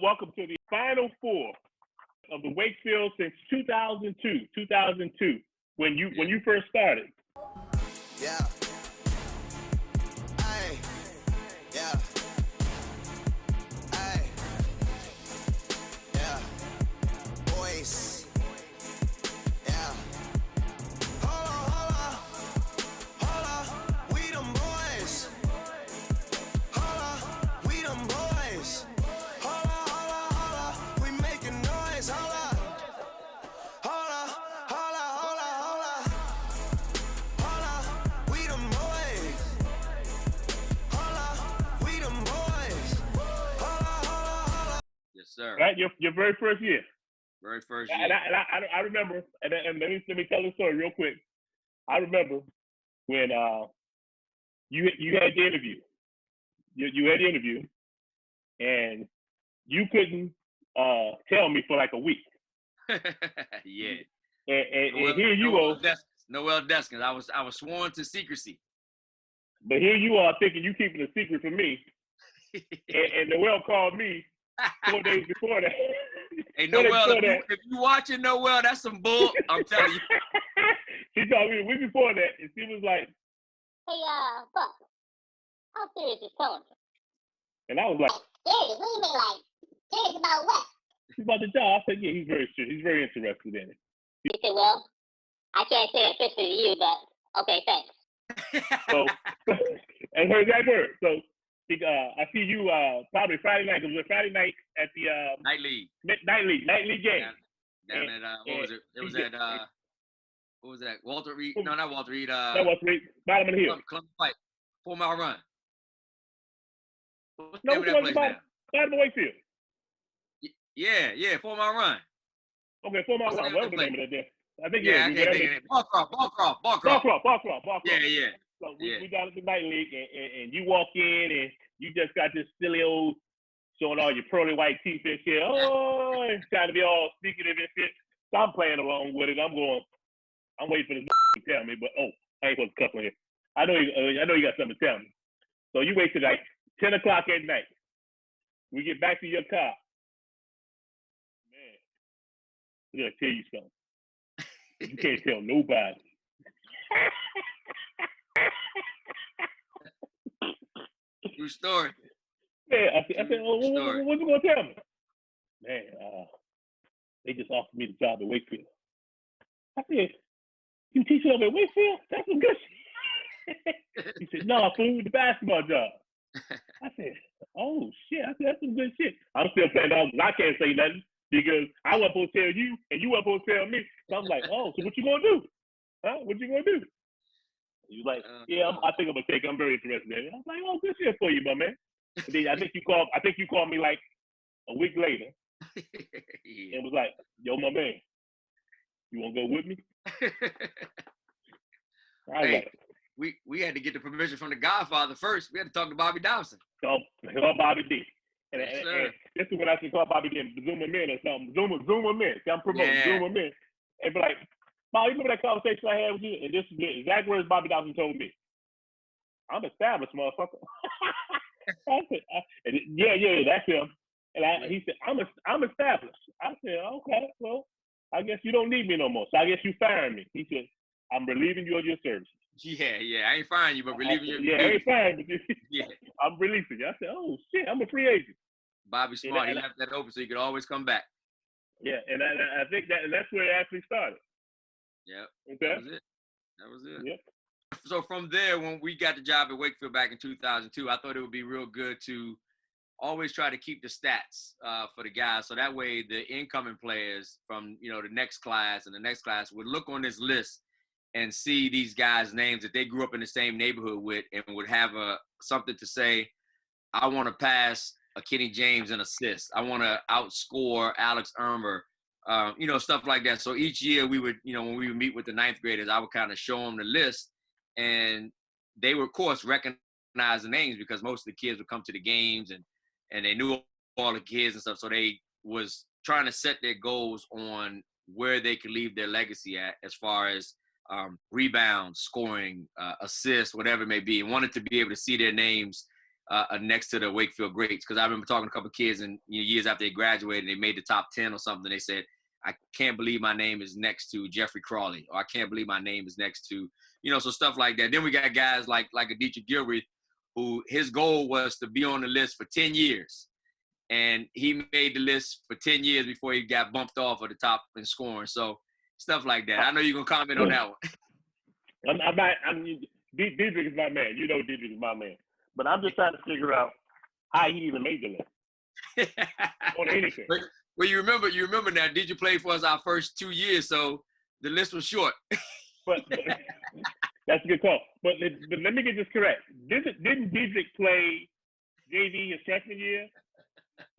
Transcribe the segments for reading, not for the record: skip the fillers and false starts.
welcome to the Final Four of the Wakefield since 2002, when you first started. Yeah. Aye. Yeah. Aye. Yeah. Boys. Yeah. Hold on. We them boys. Hold on. We them boys. Hold on. We making noise. Hold on. We them boys. We them boys. Yes, sir. Right, your very first year. Very first year. And I remember, and let me tell the story real quick. I remember when you had the interview. You had the interview, and you couldn't tell me for like a week. Yeah. And here you are. Noel Deskins. I was sworn to secrecy. But here you are thinking you keeping a secret from me. and Noel called me 4 days before that. Hey, Noel, if you watching Noel, that's some bull. I'm telling you. She called me a week before that, and she was like, "Hey, Buck, how serious is so-and-so?" And I was like, "Serious? What do you mean, like, serious about what?" She's about the job. I said, yeah, he's very serious. He's very interested in it. He said, "Well, I can't say it officially to you, but okay, thanks." So, and her exact word. So, I see you probably Friday night. It was a Friday night at the Night League game. Down at what was it? It was at what was that? Walter Reed? No, not Walter Reed. That was Reed. Bottom of the hill. Columbus Fight. 4 Mile Run. What's the No, name of that place now? Bottom of Wakefield. Yeah, 4 Mile Run. Okay, 4 Mile Run. Whatever the name of that there. I think I can't think of it. Ballcroft. Yeah. So we got at the night league, and you walk in, and you just got this silly old showing all your pearly white teeth and shit. Oh, and trying to be all secretive and shit. So I'm playing along with it. I'm waiting for this to tell me, but I ain't supposed to cuss on here. I know you got something to tell me. So you wait till like 10 o'clock at night. We get back to your car. Man, I gotta tell you something. You can't tell nobody. True story. Yeah, I said, what you gonna tell me? Man, they just offered me the job at Wakefield. I said, you teaching over at Wakefield? That's some good shit. He said, no, fool, the basketball job. I said, oh shit. I said, that's some good shit. I'm still playing off. I can't say nothing because I wasn't supposed to tell you and you wasn't supposed to tell me. So I was like, oh, so what you gonna do? Huh? What you gonna do? He was like, yeah, I think I'm gonna take it. I'm very interested in it. I was like, oh, good shit for you, my man. And then I think you called me like a week later. Yeah. And was like, yo, my man, you wanna go with me? We had to get the permission from the Godfather first. We had to talk to Bobby Dobson. So Bobby D. And this is what I can call Bobby D. Zuma Men or something. Zuma Men. See, I'm promoting Zuma Men. And be like, Bob, you remember that conversation I had with you? And this is the exact words Bobby Dobson told me. I'm established, motherfucker. I said, yeah, that's him. And he said, I'm established. I said, okay, well, I guess you don't need me no more. So I guess you firing me. He said, I'm relieving you of your services. Yeah, I ain't firing you, but relieving you. Yeah, I ain't firing you. Yeah. I'm releasing you. I said, oh shit, I'm a free agent. Bobby smart. He left that open so he could always come back. Yeah, and I think that's where it actually started. Yeah. Okay. That was it. Yep. So from there, when we got the job at Wakefield back in 2002, I thought it would be real good to always try to keep the stats for the guys. So that way the incoming players from, the next class and the next class would look on this list and see these guys' names that they grew up in the same neighborhood with and would have something to say, I want to pass a Kenny James in assists. I want to outscore Alex Armour, stuff like that. So each year we would, when we would meet with the ninth graders, I would kind of show them the list, and they would, of course, recognize the names because most of the kids would come to the games and they knew all the kids and stuff. So they was trying to set their goals on where they could leave their legacy at as far as rebounds, scoring, assists, whatever it may be, and wanted to be able to see their names next to the Wakefield greats. Because I remember talking to a couple of kids and years after they graduated, and they made the top 10 or something. They said, I can't believe my name is next to Jeffrey Crawley, or I can't believe my name is next to, so stuff like that. Then we got guys like a Dietrich Gilreath, who his goal was to be on the list for 10 years. And he made the list for 10 years before he got bumped off of the top in scoring. So stuff like that. I know you're going to comment on that one. Dietrich is my man. You know Dietrich is my man. But I'm just trying to figure out how he even made the list. On anything. Well, you remember now, Dietrich played for us our first 2 years, so the list was short. but that's a good call. But let me get this correct. Didn't Dietrich play JV his freshman year,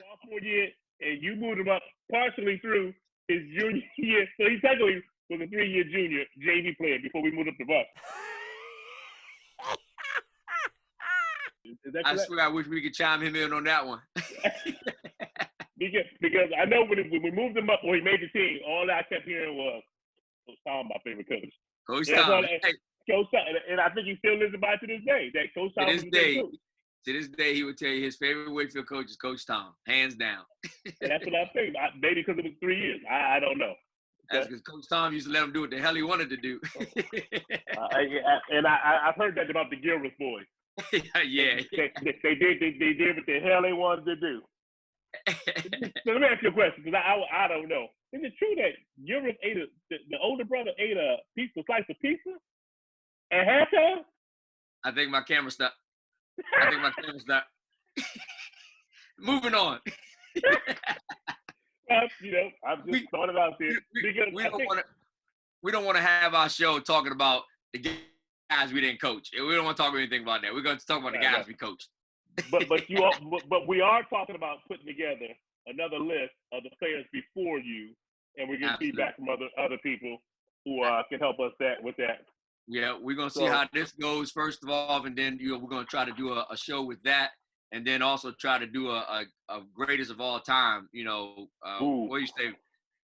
sophomore year, and you moved him up partially through his junior year? So he technically was a 3-year junior JV player before we moved up to bus. Is that correct? I swear I wish we could chime him in on that one. Because I know when we moved him up or he made the team, all I kept hearing was Coach Tom, my favorite coach. Coach Tom. Coach Tom, and I think he still lives by to this day. That Coach Tom to this day, he would tell you his favorite Wakefield coach is Coach Tom, hands down. And that's what I think. Maybe because it was 3 years. I don't know. That's because Coach Tom used to let him do what the hell he wanted to do. And I've heard that about the Gilreath boys. Yeah. They did what the hell they wanted to do. So let me ask you a question, because I don't know. Is it true that Gilreath the older brother ate a slice of pizza at halftime? I think my camera stopped. Moving on. I'm just throwing it out there. We don't want to have our show talking about the guys we didn't coach. We don't want to talk anything about that. We're going to talk about the guys we coached. But we are talking about putting together another list of the players before you, and we're getting feedback from other people who can help us with that. Yeah, we're gonna see how this goes first of all, and then we're gonna try to do a show with that, and then also try to do a greatest of all time. What do you say?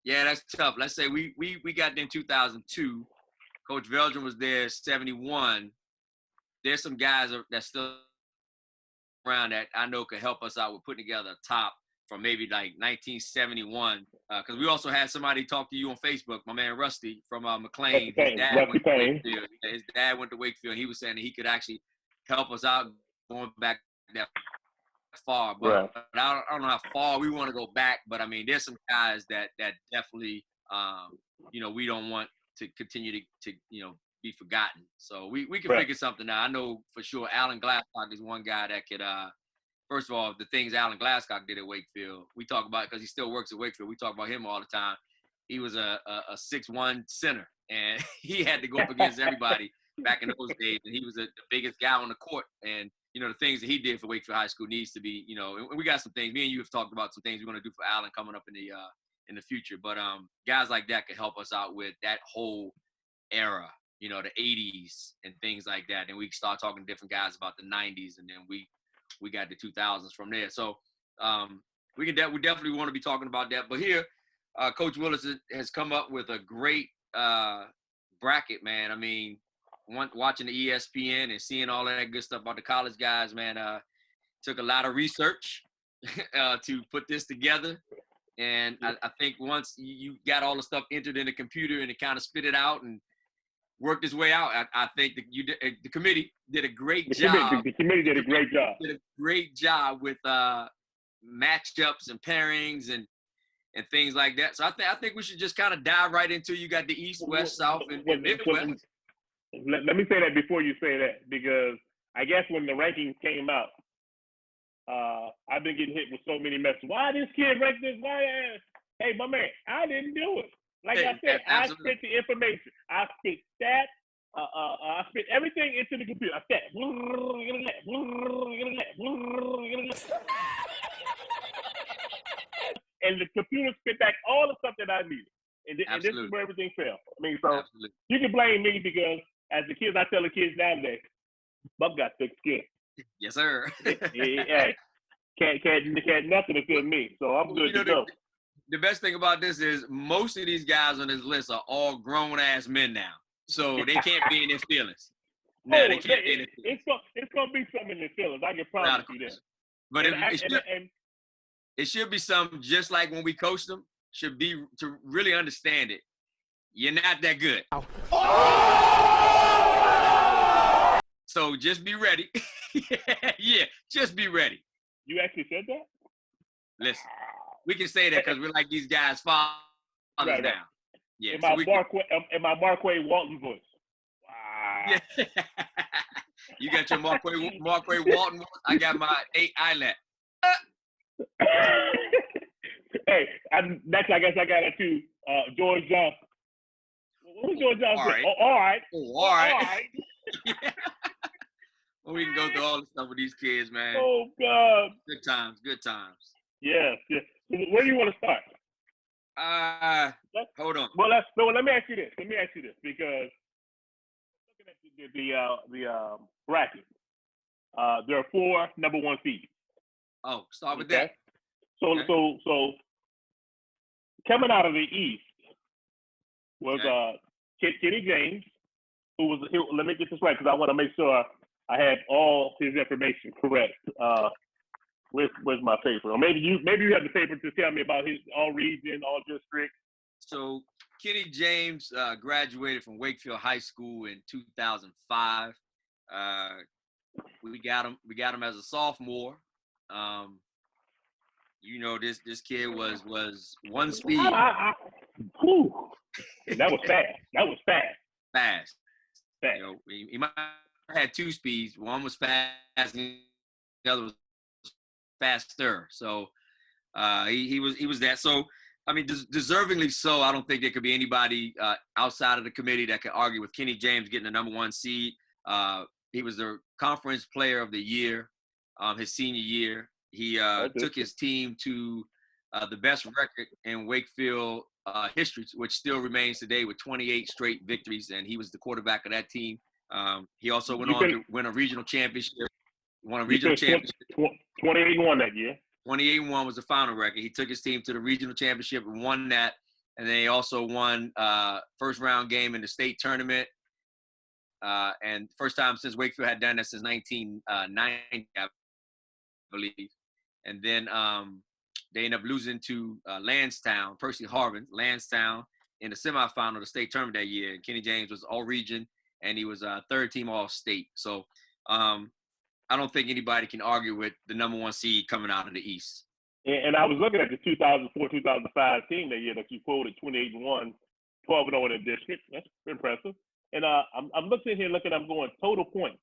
Yeah, that's tough. Let's say we got there in 2002. Coach Veldrum was there 71. There's some guys that still around that I know could help us out with putting together a top from maybe like 1971. Because we also had somebody talk to you on Facebook, my man Rusty from McLean. His dad went to Wakefield. He was saying that he could actually help us out going back that far. But I don't know how far we want to go back. But, I mean, there's some guys that definitely, we don't want to continue to be forgotten. So we can figure something out. I know for sure Alan Glasscock is one guy that could first of all, the things Alan Glasscock did at Wakefield, we talk about because he still works at Wakefield. We talk about him all the time. He was a 6'1" center, and he had to go up against everybody back in those days. And he was the biggest guy on the court. And the things that he did for Wakefield High School needs to be, and we got some things. Me and you have talked about some things we're going to do for Alan coming up in the future. But guys like that could help us out with that whole era. The 80s and things like that. And we start talking to different guys about the 90s, and then we got the 2000s from there. So we definitely want to be talking about that. But here, Coach Willis has come up with a great bracket, man. I mean, watching the ESPN and seeing all that good stuff about the college guys, man, took a lot of research to put this together. And I think once you got all the stuff entered in the computer and it kind of spit it out and worked his way out, I think that the committee did a great job. The committee did a great job. Did a great job with matchups and pairings and things like that. So I think we should just kind of dive right into. You got the East, West, South, and Midwest. Let me say that before you say that, because I guess when the rankings came out, I've been getting hit with so many messages. Why this kid ranked this? Hey, my man, I didn't do it. Like I said, I spent the information. I spent stats. I spent everything into the computer. I said, and the computer spit back all the stuff that I needed. And this is where everything fell. I mean, so you can blame me because as the kids, I tell the kids nowadays, Buck got thick skin. Yes, sir. Hey, can't nothing to me. So I'm good to go. The best thing about this is most of these guys on this list are all grown-ass men now. So they can't be in their feelings. Now they can't be in it's gonna be something in the feelings. I can promise you that. But it should be something just like when we coach them. Should be to really understand it. You're not that good. So just be ready. Yeah, just be ready. You actually said that? Listen, we can say that because we're like these guys' fathers right. now. Yeah. In my Marquay Walton voice. Wow. Yeah. You got your Marquay Walton voice. I got my 8 eyelet. Hey, next I guess I got it too. George Johnson. What was George Johnson? All right. All right. Yeah. Well, we can go through all the stuff with these kids, man. Oh God. Good times. Yes. Where do you want to start? Hold on. Well, let me ask you this. Because looking at the bracket, there are 4 number 1 seeds. Oh, start with that. So coming out of the East was Kenny James, who was here. Let me get this right because I want to make sure I have all his information correct. Where's my paper? Or maybe you have the paper to tell me about his all region, all district. So Kenny James graduated from Wakefield High School in 2005. We got him as a sophomore. You know, this kid was one speed. That was fast. Fast. You know, he might have had 2 speeds. One was fast, and the other was faster. So he was that. So I mean, deservingly so. I don't think there could be anybody outside of the committee that could argue with Kenny James getting the number 1 seed. He was the conference player of the year his senior year. He took his team to the best record in Wakefield history, which still remains today with 28 straight victories, and he was the quarterback of that team. He also went on to win a regional championship. Won a regional championship. 28-1 that year. 28-1 was the final record. He took his team to the regional championship and won that, and then he also won first round game in the state tournament. And first time since Wakefield had done that since 1990, I believe. And then they ended up losing to Lansdowne, Percy Harvin, Lansdowne, in the semifinal of the state tournament that year. And Kenny James was all-region, and he was third team all-state. So I don't think anybody can argue with the number 1 seed coming out of the East. And I was looking at the 2004-2005 team that year that you quoted, 28-1, 12-0 in the district. That's impressive. And I'm I'm going total points.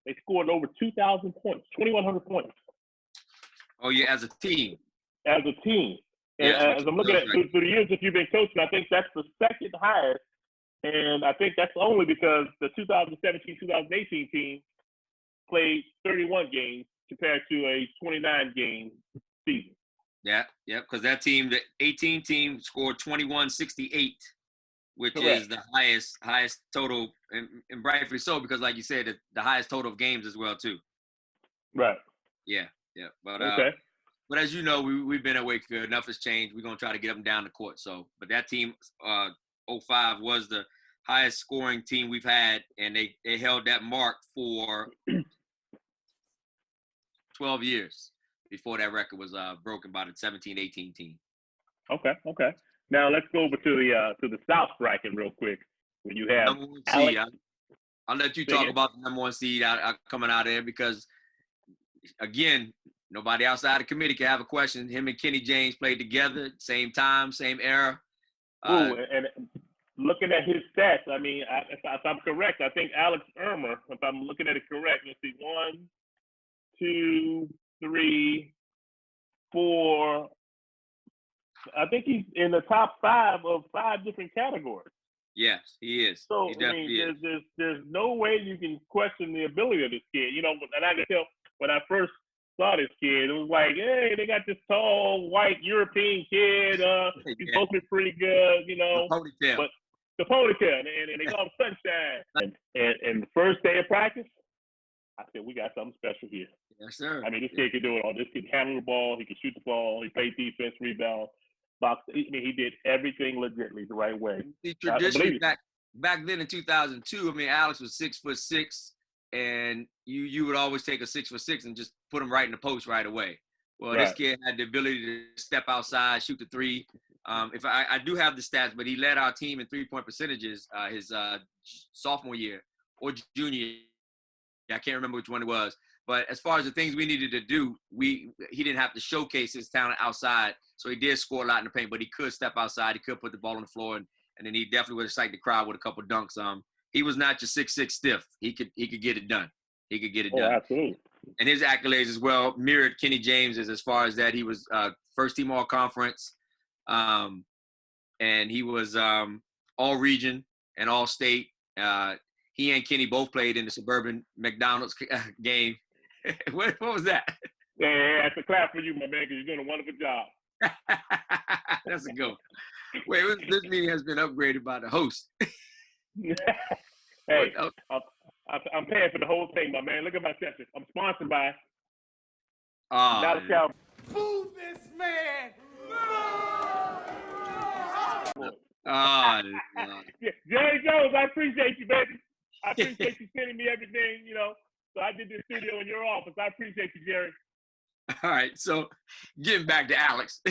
They scored over 2,000 points, 2,100 points. Oh, yeah, as a team. As a team. And as I'm looking at through the years that you've been coaching, I think that's the second highest. And I think that's only because the 2017-2018 team played 31 games compared to a 29-game season. Yeah, because that team, the 18 team, scored 2168, which Correct. Is the highest total, and rightfully so, because like you said, the highest total of games as well too. Right. Yeah. But okay. But as you know, we've been at Wakefield. Enough has changed. We're gonna try to get them down the court. So, but that team, 05 was the highest scoring team we've had, and they held that mark for 12 years before that record was broken by the 17-18 team. Okay. Now let's go over to the South bracket real quick. When you have number 1 seed, I'll let you talk about the number 1 seed coming out of there because, again, nobody outside the committee can have a question. Him and Kenny James played together, same time, same era. And looking at his stats, I mean, if I'm correct, I think Alex Armour, if I'm looking at it correct, let's see, 1, 2, 3, 4. I think he's in the top 5 of 5 different categories. Yes, he is. So he definitely I mean, there's no way you can question the ability of this kid. You know, and I can tell when I first saw this kid, it was like, hey, they got this tall white European kid. He's supposed to be pretty good, you know. The ponytail. But the ponytail, and they call him Sunshine. And the first day of practice, I said, we got something special here. Yes, sir. I mean, this kid can do it all. This kid can handle the ball. He can shoot the ball. He played defense, rebound, box. I mean, he did everything legitimately the right way. Traditionally, back then in 2002, I mean, Alex was 6'6", and you would always take a 6'6" and just put him right in the post right away. Well, this kid had the ability to step outside, shoot the three. If I do have the stats, but he led our team in 3-point percentages his sophomore year or junior year. I can't remember which one it was. But as far as the things we needed to do, he didn't have to showcase his talent outside. So he did score a lot in the paint, but he could step outside. He could put the ball on the floor, and then he definitely would excite the crowd with a couple dunks. He was not just 6'6" stiff. He could get it done. He could get it done. Absolutely. And his accolades as well mirrored Kenny James as far as that. He was first team all conference, and he was all region and all state. He and Kenny both played in the suburban McDonald's game. What was that? Yeah, that's a clap for you, my man, because you're doing a wonderful job. That's a good one. Wait, this meeting has been upgraded by the host. Hey, I'm paying for the whole thing, my man. Look at my session. I'm sponsored by Dallas Cowboys. Boo this man! Jerry Jones, I appreciate you, baby. I appreciate you sending me everything, So I did this studio in your office. I appreciate you, Jerry. All right, so getting back to Alex,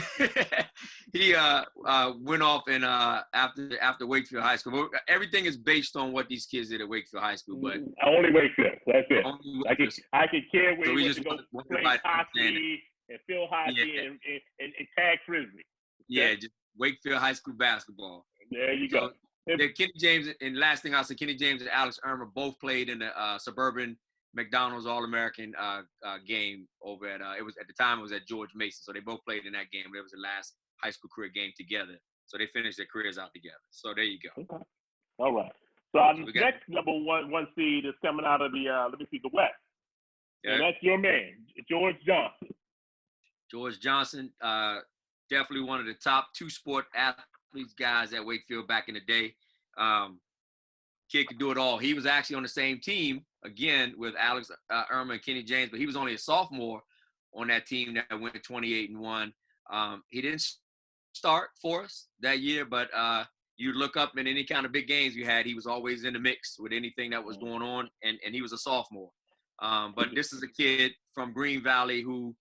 he went off and after Wakefield High School. Everything is based on what these kids did at Wakefield High School, but only Wakefield. That's it. I can care where so he went to go play hockey and field hockey and tag frisbee. Yeah, just Wakefield High School basketball. There you go. Kenny James, and last thing I'll say, Kenny James and Alex Armour both played in the suburban McDonald's All-American game over at it was at the time it was at George Mason, so they both played in that game. It was the last high school career game together, so they finished their careers out together. So there you go. Okay. All right. So our next number one seed is coming out of the the West, and that's your man, George Johnson. George Johnson, definitely one of the top two sport athletes guys at Wakefield back in the day. Kid could do it all. He was actually on the same team again with Alex Armour and Kenny James, but he was only a sophomore on that team that went 28-1. He didn't start for us that year, but you look up in any kind of big games we had, he was always in the mix with anything that was going on, and he was a sophomore. But this is a kid from Green Valley who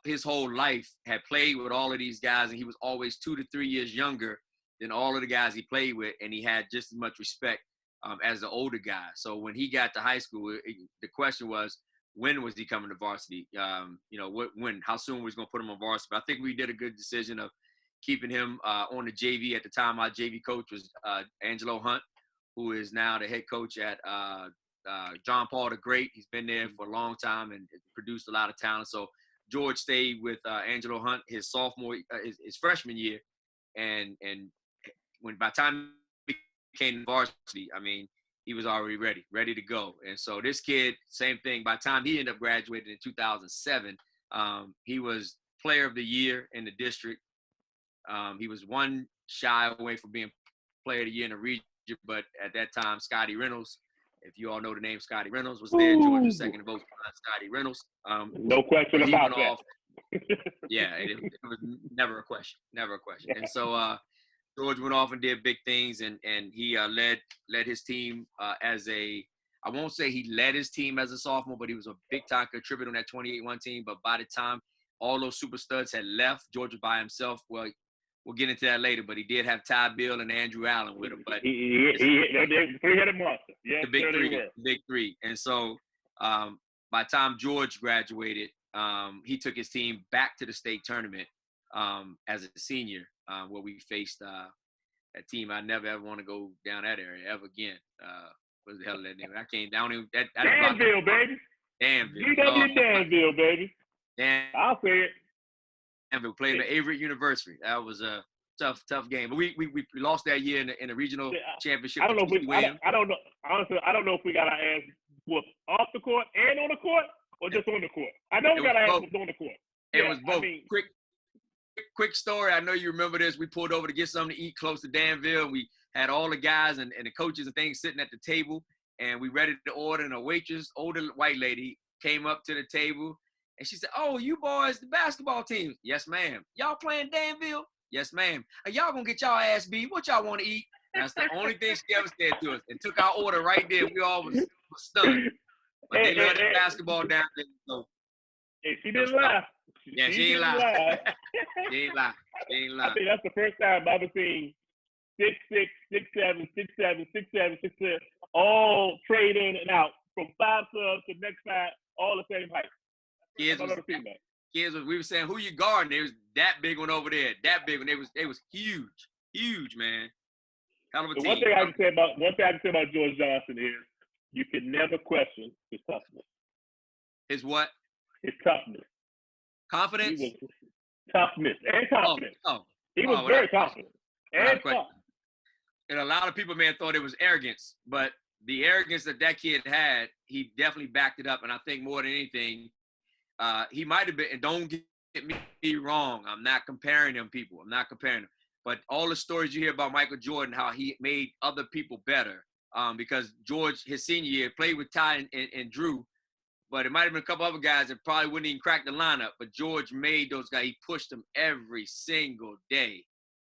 his whole life had played with all of these guys, and he was always 2 to 3 years younger than all of the guys he played with, and he had just as much respect as the older guy. So when he got to high school, the question was, when was he coming to varsity? When? How soon was he going to put him on varsity? But I think we did a good decision of keeping him on the JV. At the time, our JV coach was Angelo Hunt, who is now the head coach at John Paul the Great. He's been there for a long time and produced a lot of talent. So George stayed with Angelo Hunt his freshman year, and when by the time he came to varsity, I mean, he was already ready to go. And so this kid, same thing. By the time he ended up graduating in 2007, he was player of the year in the district. He was one shy away from being player of the year in the region, but at that time, Scotty Reynolds, if you all know the name Scotty Reynolds, was there. George was second to vote behind Scotty Reynolds. No question about that. Yeah, it was never a question. And so George went off and did big things, and he led his team I won't say he led his team as a sophomore, but he was a big-time contributor on that 28-1 team. But by the time all those super studs had left, George was by himself. Well, we'll get into that later, but he did have Ty Bill and Andrew Allen with him. But he three-headed monster. Yeah, the big three. And so by the time George graduated, he took his team back to the state tournament as a senior, where we faced a team I never ever want to go down that area ever again. What the hell is that name? I came down in Danville, baby. Danville. GW Danville, baby. I'll say it. Danville played at Avery University. That was a tough game. But we lost that year in the regional championship. I don't know honestly, I don't know if we got our ass whooped off the court and on the court, or just on the court. I know we got our ass whooped on the court. It was both. Quick story. I know you remember this. We pulled over to get something to eat close to Danville. We had all the guys and the coaches and things sitting at the table, and we ready to order. And a waitress, older white lady, came up to the table, and she said, "Oh, you boys, the basketball team?" "Yes, ma'am." "Y'all playing Danville?" "Yes, ma'am." "Y'all gonna get y'all ass beat. What y'all want to eat?" That's the only thing she ever said to us. And took our order right there. We all was stunned. But they love that basketball down there. So hey, she didn't lie. Yeah, she ain't lie. She ain't lie. She ain't lie. I think that's the first time I've ever seen 6'6", 6'7", 6'7", 6'7", 6'7", all trade in and out from 5 subs to next 5, all the same height. Kids was, we were saying, who you guarding? They was that big one over there, that big one. They was huge, man. Hell of a team. One thing I can say about George Johnson is you can never question his toughness. His what? His toughness. Confidence? Toughness and confidence. He was very confident and tough. And a lot of people, man, thought it was arrogance, but the arrogance that kid had, he definitely backed it up. And I think more than anything, he might have been, and don't get me wrong, I'm not comparing them people. I'm not comparing them. But all the stories you hear about Michael Jordan, how he made other people better, because George, his senior year, played with Ty and Drew, but it might have been a couple other guys that probably wouldn't even crack the lineup. But George made those guys. He pushed them every single day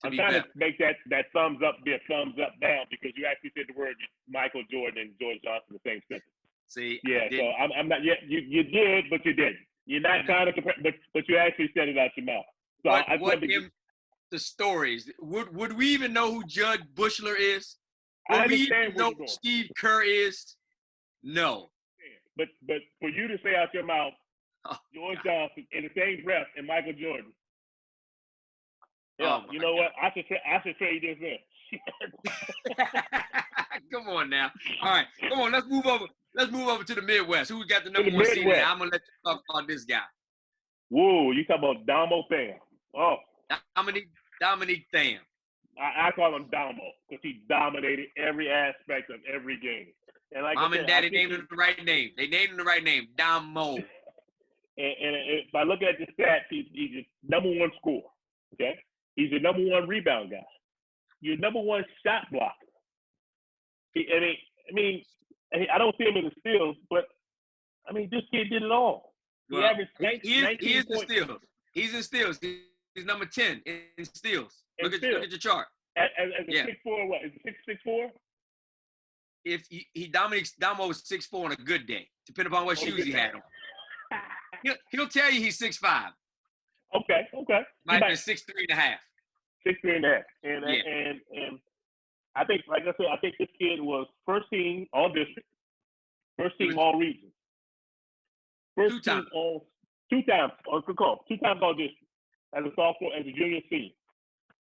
to be better. I'm trying to make that thumbs up be a thumbs up down because you actually said the word Michael Jordan and George Johnson in the same sentence. See, yeah. So I'm not yet. You did, but you didn't. You're not trying to compare, but you actually said it out your mouth. So the stories. Would we even know who Jud Buechler is? I Would we understand even know who Steve Kerr is? No. But for you to say out your mouth, George Johnson in the same breath and Michael Jordan. Yeah, you know what? I should trade this in. Come on now. All right, come on. Let's move over to the Midwest. Who we got the number one seed in? I'm gonna let you talk about this guy. Whoa, you talking about Dominic Pham? Oh, Dominic Pham. I call him Domo because he dominated every aspect of every game. And like Mom and Daddy named him the right name. They named him the right name, Domo. And if I look at the stats, he's your number one scorer. Okay, he's your number one rebound guy. Your number one shot blocker. I mean, I don't see him in the steals, but I mean, this kid did it all. He averaged 19 he is the steals. He's in steals. He's number 10 in steals. Look at your chart. As a 6'4", what? Is it 6'4"? If Damo is 6'4" on a good day, depending upon what shoes he had on. He'll tell you he's 6'5". Okay. Might be 6'3.5". 6'3.5". And I think, like I said, I think this kid was first team all district, first team all region, two times all district as a sophomore, as a junior, senior,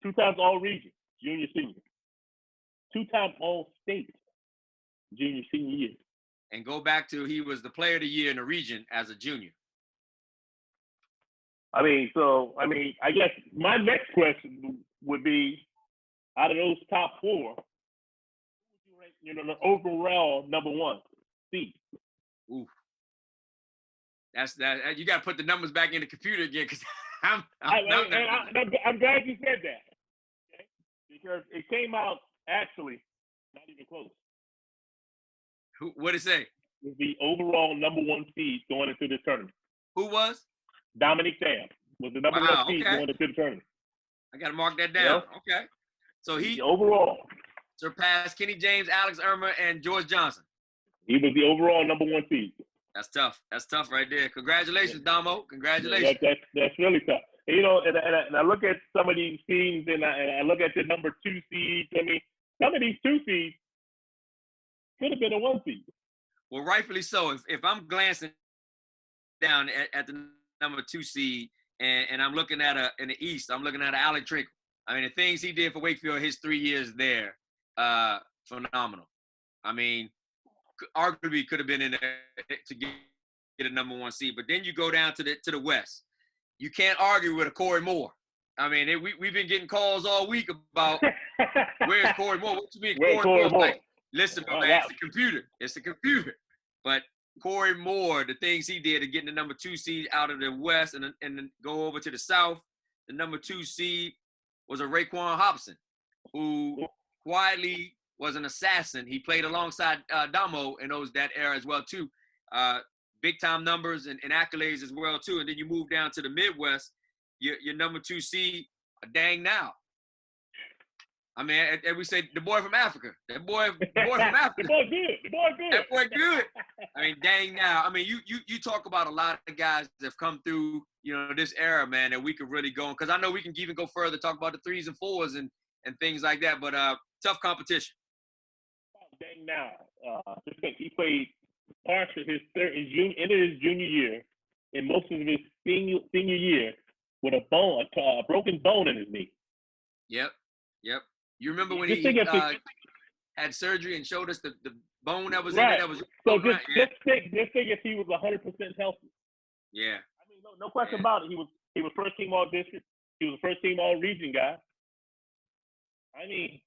2 times all region, junior, senior, 2 times all state, junior, senior year. And go back to he was the player of the year in the region as a junior. I guess my next question would be, out of those top 4, who would you rank, the overall number 1 seed? Ooh. That's that. You got to put the numbers back in the computer again because I'm glad you said that. Okay? Because it came out actually not even close. What did it say? It was the overall number 1 seed going into this tournament. Who was? Dominic Pham was the number 1 seed going into the tournament. I got to mark that down. Yeah. Okay. So he overall surpassed Kenny James, Alex Armour, and George Johnson. He was the overall number 1 seed. That's tough. That's tough right there. Congratulations, Damo. Congratulations. That's really tough. And I look at some of these teams, and I look at the number 2 seeds. I mean, some of these 2 seeds could have been a 1 seed. Well, rightfully so. If I'm glancing down at the number 2 seed, and I'm looking at in the East, I'm looking at Alec Trinkle. I mean, the things he did for Wakefield his 3 years there, phenomenal. I mean, arguably could have been in there to get a number 1 seed. But then you go down to the West. You can't argue with a Corey Moore. I mean, we've been getting calls all week about where's Corey Moore? What you mean Corey Moore? Like, listen, man, it's the computer. It's the computer. But Corey Moore, the things he did to get the number 2 seed out of the West and then go over to the South, the number 2 seed was a Raekwon Hobson, who quietly was an assassin. He played alongside Damo in that era as well, too. Big time numbers and accolades as well, too. And then you move down to the Midwest, your number 2 seed, Dang Now. I mean, and we say the boy from Africa. That boy from Africa. The boy good. The boy good. That boy good. I mean, dang now. I mean, you talk about a lot of guys that have come through, this era, man, that we could really go on. Because I know we can even go further, talk about the 3s and 4s and things like that. But tough competition. Dang now. Just think he played parts of his end of his junior year and most of his senior year with a broken bone in his knee. Yep. You remember when he had surgery and showed us the bone that was in it? That was so just think if he was 100% healthy. Yeah. I mean, no question about it. He was first team all district. He was a first team all region guy. I mean,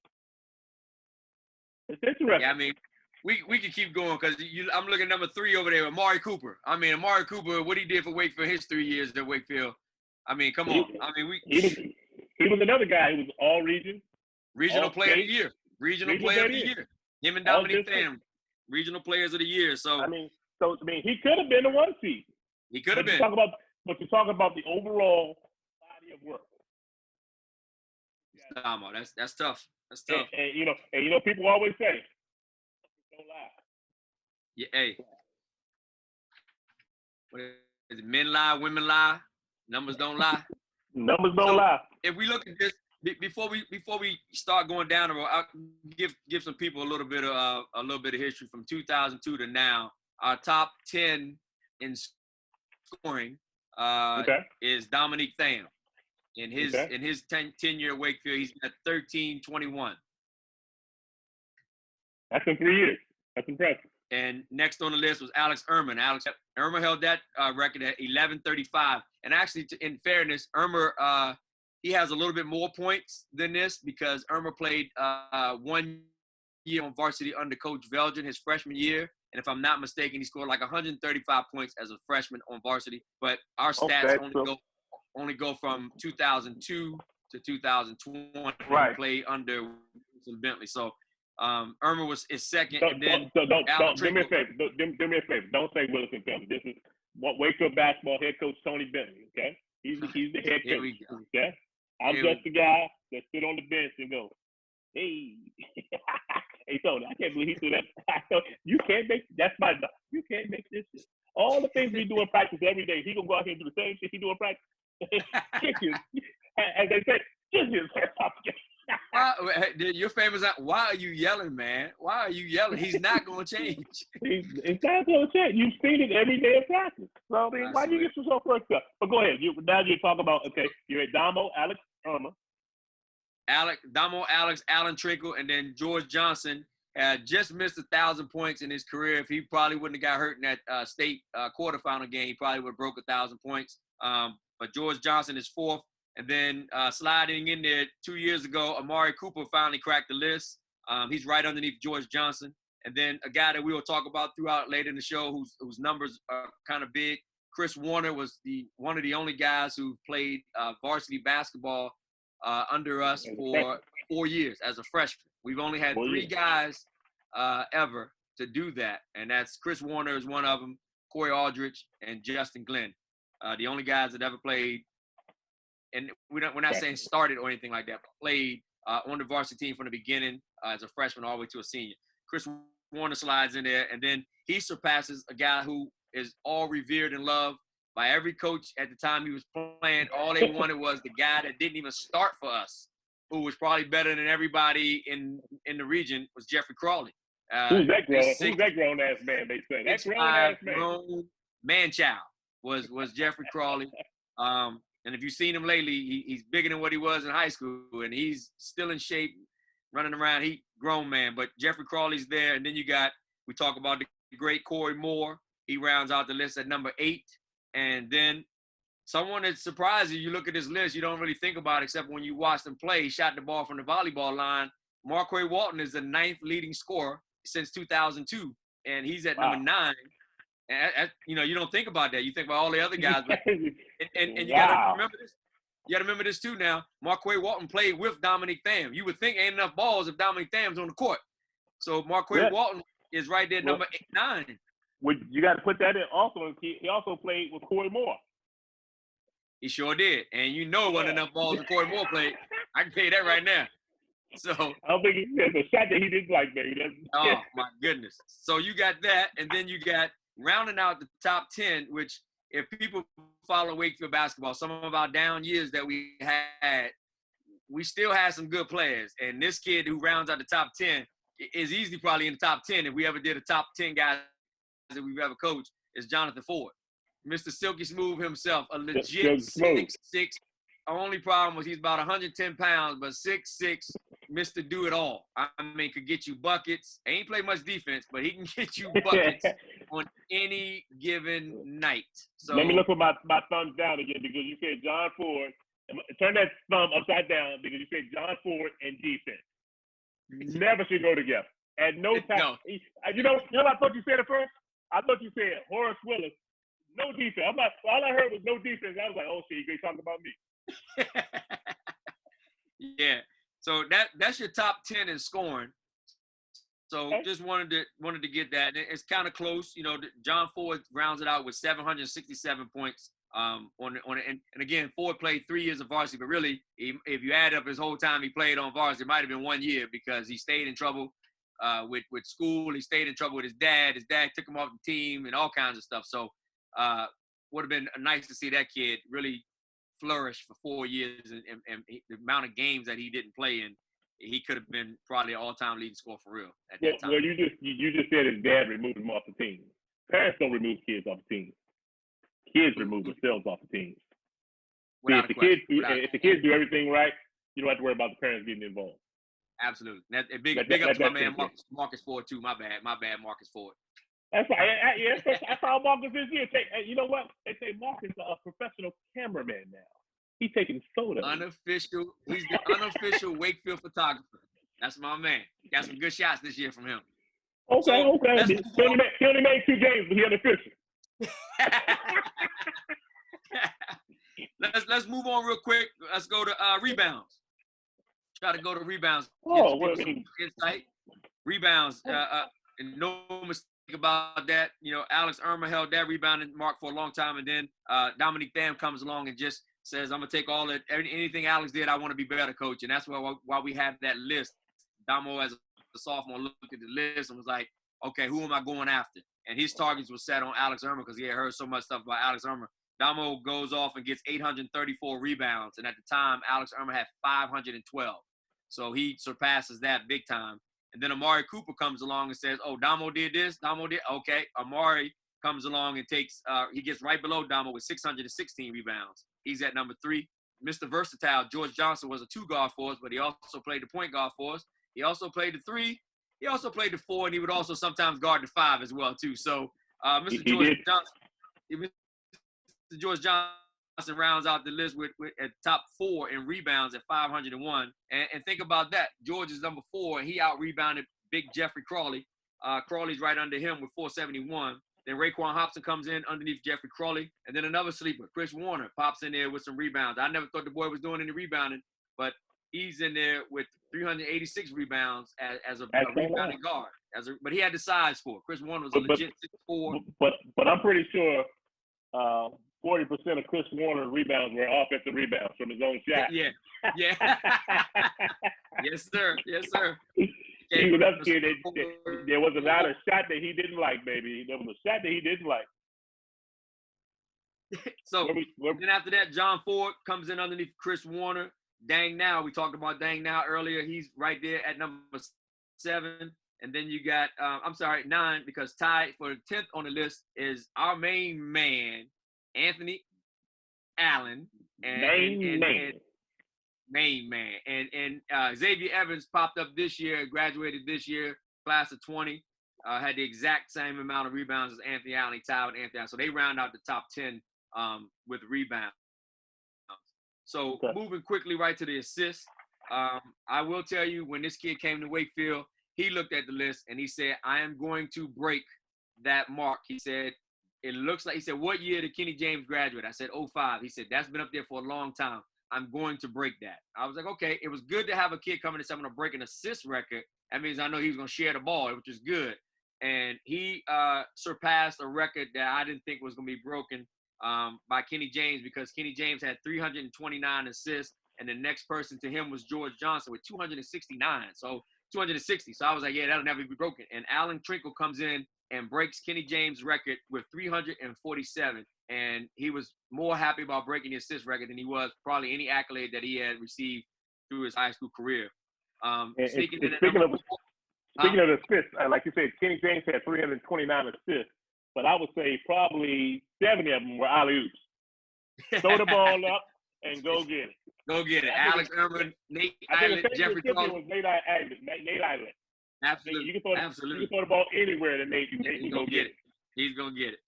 it's interesting. Yeah, I mean, we could keep going because I'm looking at number 3 over there, Amari Cooper. I mean, Amari Cooper, what he did for Wakefield his 3 years at Wakefield. I mean, come on. I mean, he was another guy who was all region. Regional player of the year. Regional player of the year. Him and Dominic Pham, regional players of the year. So he could have been the 1 seed. He could have been. But you're talking about the overall body of work. That's tough. That's tough. And people always say, don't lie. Yeah, hey. What is it? Men lie, women lie, numbers don't lie. Numbers don't lie. If we look at this, before we start going down the road, I'll give some people a little bit of history from 2002 to now. Our top 10 in scoring is Dominic Pham. In his 10-year Wakefield, he's at 13-21. That's in 3 years. That's impressive. And next on the list was Alex Armour. Alex Armour held that record at 11:35. And actually, in fairness, Armour he has a little bit more points than this because Armour played 1 year on varsity under Coach Velgen his freshman year. And if I'm not mistaken, he scored like 135 points as a freshman on varsity. But our stats only go from 2002 to 2020. Right. He played under Wilson Bentley. So Armour was his second. Do me a favor. Do me a favor. Don't say Wilson Bentley. This is Wakefield basketball head coach Tony Bentley. Okay, he's the head coach. Okay, I'm just the guy that sit on the bench and go, hey, hey Tony, I can't believe he threw that. You can't make you can't make this shit. All the things we do in practice every day, he gonna go out here and do the same shit he do in practice. As they say, kick his head off. Your famous. Why are you yelling, man? Why are you yelling? He's not going to change. He's not going to change. You've seen it every day in practice. So, I mean, why do you get yourself worked up? But go ahead. Now you're talking about, you're at Damo, Alex Armour. Alex, Alan Trinkle, and then George Johnson had just missed 1,000 points in his career. If he probably wouldn't have got hurt in that state quarterfinal game, he probably would have broke 1,000 points. But George Johnson is 4th. And then sliding in there 2 years ago, Amari Cooper finally cracked the list. He's right underneath George Johnson. And then a guy that we will talk about throughout later in the show whose numbers are kind of big. Chris Warner was one of the only guys who played varsity basketball under us for 4 years as a freshman. We've only had 3 guys ever to do that. And that's Chris Warner is one of them, Corey Aldrich, and Justin Glenn. The only guys that ever played. And we're not saying started or anything like that, but played on the varsity team from the beginning as a freshman all the way to a senior. Chris Warner slides in there, and then he surpasses a guy who is all revered and loved by every coach at the time he was playing. All they wanted was the guy that didn't even start for us, who was probably better than everybody in the region, was Jeffrey Crawley. Who's that grown-ass man, they say? That grown-ass man. Man-child was Jeffrey Crawley. And if you've seen him lately, he's bigger than what he was in high school, and he's still in shape, running around. He grown man, but Jeffrey Crawley's there. And then we talk about the great Corey Moore. He rounds out the list at number 8. And then someone that surprises you look at this list, you don't really think about it except when you watch them play. He shot the ball from the volleyball line. Marquay Walton is the 9th leading scorer since 2002, and he's at number 9. And, you don't think about that. You think about all the other guys. But, and you got to remember this. You got to remember this, too, now. Marquay Walton played with Dominic Pham. You would think ain't enough balls if Dominic Pham's on the court. So Marquay Walton is right there, number 9. You got to put that in also. He also played with Corey Moore. He sure did. And it wasn't enough balls when Corey Moore played. I can tell you that right now. So I don't think there's a shot that he didn't like, baby. oh my goodness. So you got that, and then you got rounding out the top 10, which if people follow Wakefield basketball, some of our down years that we had, we still had some good players. And this kid who rounds out the top 10 is easily probably in the top 10 if we ever did a top 10 guys that we've ever coached, is Jonathan Ford. Mr. Silky Smooth himself, a legit 6'6". Only problem was he's about 110 pounds, but 6'6", Mr. Do It All. I mean, could get you buckets. Ain't play much defense, but he can get you buckets on any given night. So let me look for my thumbs down again because you said John Ford. Turn that thumb upside down because you said John Ford and defense. Never should go together. At no time. No. You know what I thought you said at first? I thought you said Horace Willis, no defense. I'm like, all I heard was no defense. I was like, oh shit, you talking about me. Yeah. So that's your top 10 in scoring. So okay. Just wanted to get that. It's kind of close. You know, John Ford rounds it out with 767 points. And again, Ford played 3 years of varsity, but really, if you add up his whole time he played on varsity, it might have been 1 year because he stayed in trouble with school. He stayed in trouble with his dad. His dad took him off the team and all kinds of stuff. So would have been nice to see that kid really flourish for 4 years and the amount of games that he didn't play in. He could have been probably an all-time leading scorer for real at that time. Well, you just said his dad removed him off the team. Parents don't remove kids off the team. Kids remove themselves off the teams. If the kids do everything right, you don't have to worry about the parents getting involved. Absolutely. Big up to my man Marcus Ford too. My bad, Marcus Ford. That's right. That's how Marcus is here. You know what? They say Marcus is a professional cameraman now. He's taking photos. He's the unofficial Wakefield photographer. That's my man. Got some good shots this year from him. Okay. He only made 2 games, but he unofficial. Let's move on real quick. Let's go to rebounds. Try to go to rebounds. Some insight. Rebounds. And no mistake about that. You know, Alex Armour held that rebounding mark for a long time, and then Dominic Pham comes along and just says, "I'm gonna take all that. Anything Alex did, I want to be better, coach." And that's why we have that list. Damo, as a sophomore, looked at the list and was like, "Okay, who am I going after?" And his targets were set on Alex Armour because he had heard so much stuff about Alex Armour. Damo goes off and gets 834 rebounds, and at the time, Alex Armour had 512. So he surpasses that big time. And then Amari Cooper comes along and says, "Oh, Damo did this. Damo did okay." Amari comes along and he gets right below Damo with 616 rebounds. He's at number 3. Mr. Versatile, George Johnson, was a 2 guard for us, but he also played the point guard for us. He also played the 3. He also played the 4, and he would also sometimes guard the 5 as well too. So Mr. George Johnson rounds out the list with at top 4 in rebounds at 501. And think about that. George is number 4, and he out-rebounded Big Jeffrey Crawley. Crawley's right under him with 471. Then Raekwon Hobson comes in underneath Jeffrey Crawley. And then another sleeper, Chris Warner, pops in there with some rebounds. I never thought the boy was doing any rebounding, but he's in there with 386 rebounds as a rebounding guard. But he had the size for it. Chris Warner was a legit 6'4". But I'm pretty sure 40% of Chris Warner's rebounds were offensive rebounds from his own shot. Yeah. Yes, sir. He was up here. There was not a shot that he didn't like, baby. There was a shot that he didn't like. So then after that, John Ford comes in underneath Chris Warner. Dang Now, we talked about Dang Now earlier. He's right there at number 7. And then you got, 9, because tied for the 10th on the list is our main man, Anthony Allen. Main man. And Xavier Evans popped up this year, graduated this year, class of 20, had the exact same amount of rebounds as Anthony Allen. He tied with Anthony Allen. So they round out the top 10 with rebounds. So moving quickly right to the assists, I will tell you, when this kid came to Wakefield, he looked at the list and he said, "I am going to break that mark." He said, "It looks like," he said, "What year did Kenny James graduate?" I said, 05. He said, "That's been up there for a long time. I'm going to break that." I was like, okay. It was good to have a kid coming and say, "I'm going to break an assist record." That means I know he was going to share the ball, which is good. And he surpassed a record that I didn't think was going to be broken by Kenny James, because Kenny James had 329 assists and the next person to him was George Johnson with 269. So 260. So I was like, yeah, that'll never be broken. And Alan Trinkle comes in and breaks Kenny James' record with 347. And he was more happy about breaking the assist record than he was probably any accolade that he had received through his high school career. Speaking of the assists, like you said, Kenny James had 329 assists, but I would say probably 70 of them were alley-oops. Throw the ball up and go get it. Go get it. Alex Armour, Nate Islet, Jeffrey Carter. Was Nate Islet. Absolutely. You can throw the ball anywhere to Nate. He's going to get it. He's going to get it.